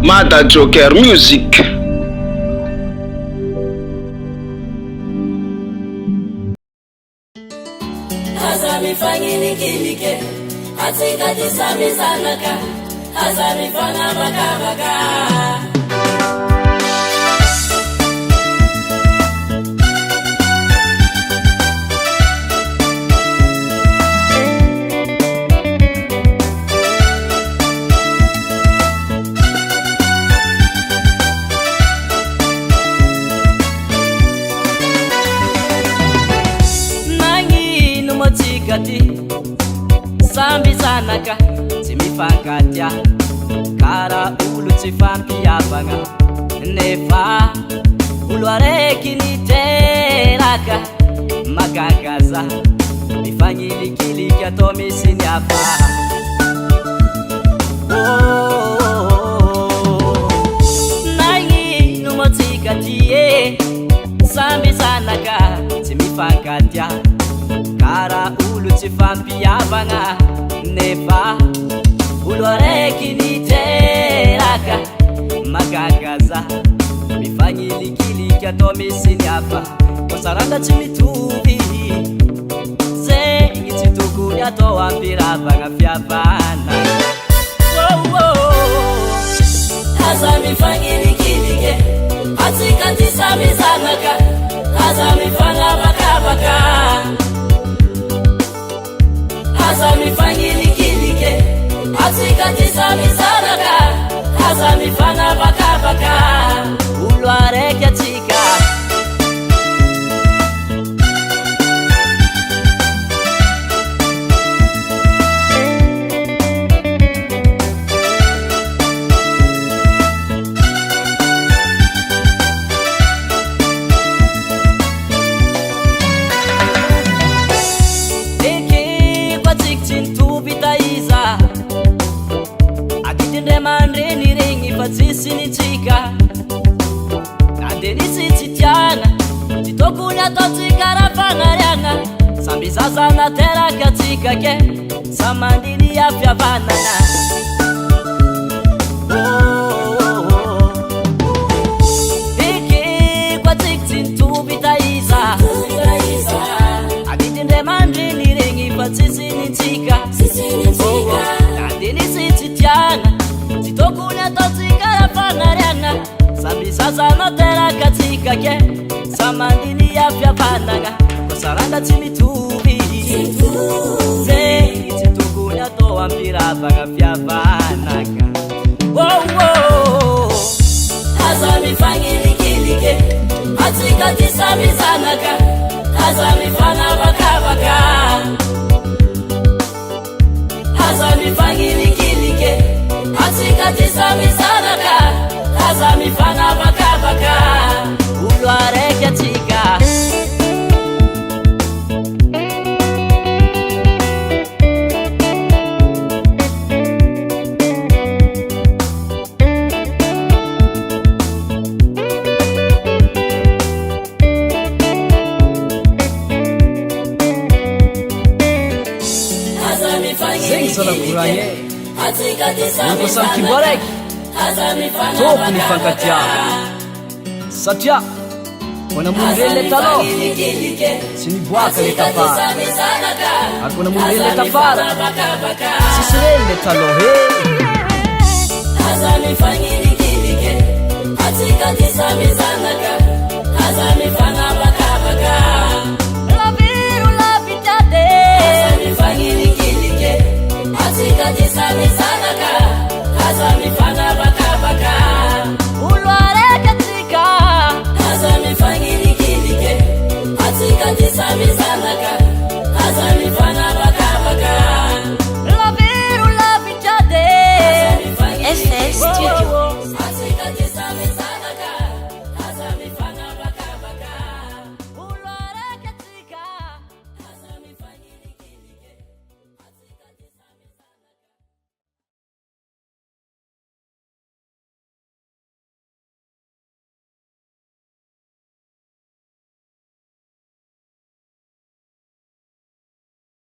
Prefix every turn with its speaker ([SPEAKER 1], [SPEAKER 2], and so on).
[SPEAKER 1] Mada Joker Music.
[SPEAKER 2] Hazami fangini kilike, atika tisami sanaka. Hazami fanga baka baka. Sambi sanaka timifangatya kara ulu tifampiabanga nefa ulwareki niteraka magagaza mifanyilikilika tomisinyapa nangi numotikatiye sambi sanaka timifangatya kara ulu tifampiabanga nefa ulwareki niteraka magagaza mifanyilikilika tomisinyapa kosaranda chimitubi zengi chitukunya towampirabanga fyabana Haza mifanyilikilike atikatisabizanaka Haza mifanga baka baka Haza mifanyilikilike atikatisabizanaka Haza mifanga baka baka ulwareke atika Sisi nitika Nande nisitiana Titokunya totikara pangaryanga Sambi sasa na tera katika ke Samandini ya fya banana Piki kwa tiktin tubitaiza Agitinde mandrini ringi pa sisi nitika Nande nisitiana Titokunya totikara pangaryanga Sambi sasa notera katika ke Samandini ya fya bananga Kosaranga chimitubi Zengi titukunya towampira banga fya bananga Haza mifanyilikilike Atika tisabizanaka Haza mifanga baka baka Haza mifanyilikilike Atika tisabizanaka Haza mifanga baka baka ulwareke atika Zengi sana kuranye Niko sanki barek Toku nifangatia Satya Kona mundele talo Sinibwaka le tafara Akona mundele tafara Sisirele talo Haza mifanyilikilike Atika tisamizanaka Haza mifanga